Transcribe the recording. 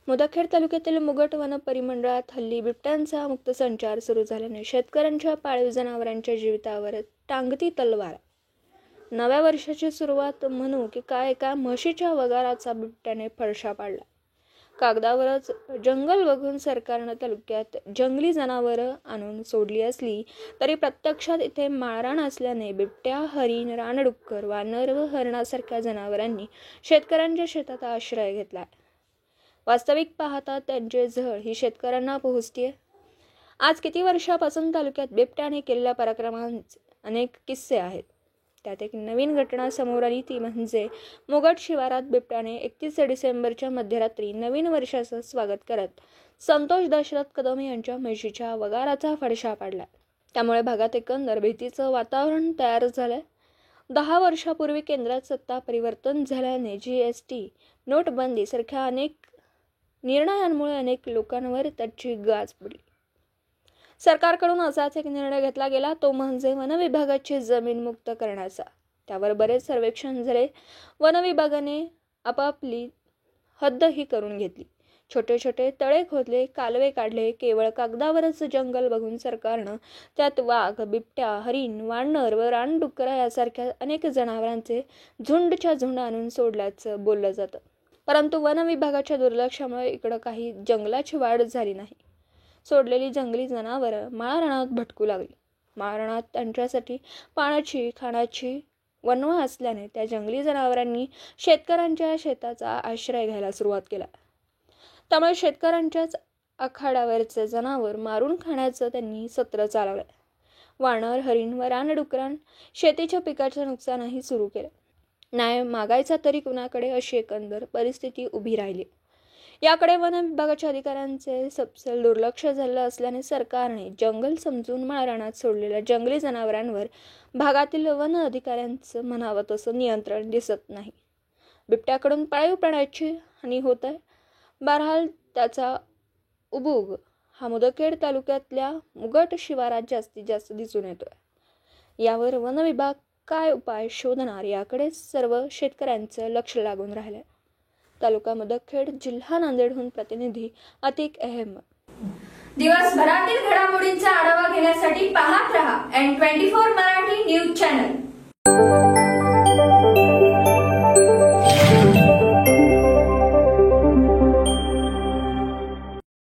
मुदखेड तालुक्यातील मुगट वन परिमंडळात हल्ली बिबट्यांचा मुक्त संचार सुरू झाल्याने शेतकऱ्यांच्या पाळीव जनावरांच्या जीवितावर टांगती तलवार। नव्या वर्षाची सुरुवात म्हणू की काय एका म्हशीच्या वगाराचा बिबट्याने फडशा पाडला। कागदावरच जंगल बघून सरकारने तालुक्यात जंगली जनावरं आणून सोडली असली तरी प्रत्यक्षात इथे माळरान असल्याने बिबट्या, हरिण, रानडुक्कर, वानर व हरणासारख्या जनावरांनी शेतकऱ्यांच्या शेतात आश्रय घेतला। वास्तविक पाहता त्यांचे झळ ही शेतकऱ्यांना पोहोचते। आज किती वर्षापासून तालुक्यात बिबट्याने केलेल्या पराक्रमांचे अनेक किस्से आहेत। त्यात एक नवीन घटना समोर आली ती म्हणजे मुगट शिवारात बिबट्याने 31 डिसेंबरच्या मध्यरात्री नवीन वर्षाचं स्वागत करत संतोष दशरथ कदम यांच्या म्हशीच्या वगाराचा फडशा पाडला। त्यामुळे भागात एकंदर भीतीचं वातावरण तयार झालंय। 10 वर्षापूर्वी केंद्रात सत्ता परिवर्तन झाल्याने GST, नोटबंदी सारख्या अनेक निर्णयांमुळे अनेक लोकांवर त्याची गाज पडली। सरकारकडून असाच एक निर्णय घेतला गेला तो म्हणजे वन विभागाची जमीन मुक्त करण्याचा। त्यावर बरेच सर्वेक्षण झाले। वन विभागाने आपापली हद्दही करून घेतली। छोटे छोटे तळे खोदले, कालवे काढले। केवळ कागदावरच जंगल बघून सरकारनं त्यात वाघ, बिबट्या, हरिण, वानर व रानडुक्कर यासारख्या अनेक जनावरांचे झुंडच्या झुंड आणून सोडल्याचं बोललं जातं। परंतु वन विभागाच्या दुर्लक्षामुळे इकडं काही जंगलाची वाढ झाली नाही। सोडलेली जंगली जनावरं माळरानात भटकू लागली। माळरानात त्यांच्यासाठी पाण्याची, खाण्याची वणवा असल्याने त्या जंगली जनावरांनी शेतकऱ्यांच्या शेताचा आश्रय घ्यायला सुरुवात केला। त्यामुळे शेतकऱ्यांच्याच आखाड्यावरचे जनावर मारून खाण्याचं त्यांनी सत्र चालवलं। वानर, हरिण व रानडुकरां शेतीच्या पिकाचं नुकसानही सुरू केलं। न्याय मागायचा तरी कुणाकडे अशी एकंदर परिस्थिती उभी राहिली। याकडे वन विभागाच्या अधिकाऱ्यांचे सपशेल दुर्लक्ष झालं असल्याने सरकारने जंगल समजून माळरानात सोडलेल्या जंगली जनावरांवर भागातील वन अधिकाऱ्यांचं म्हणावं तसं नियंत्रण दिसत नाही। बिबट्याकडून पाळीव प्राण्याची हानी होत आहे। बहरहाल त्याचा उबूग हा मुदखेड तालुक्यातल्या मुगट शिवारात जास्तीत जास्त दिसून येतोय। यावर वन विभाग काय उपाय शोधणार याकडे सर्व शेतकऱ्यांचं लक्ष लागून राहिलंय। तालुका मुदखेड, जिल्हा नांदेडहून प्रतिनिधी अतिक अहमद। दिवसभरातील घडामोडींचा आढावा घेण्यासाठी पाहत रहा N24 मराठी न्यूज चॅनल।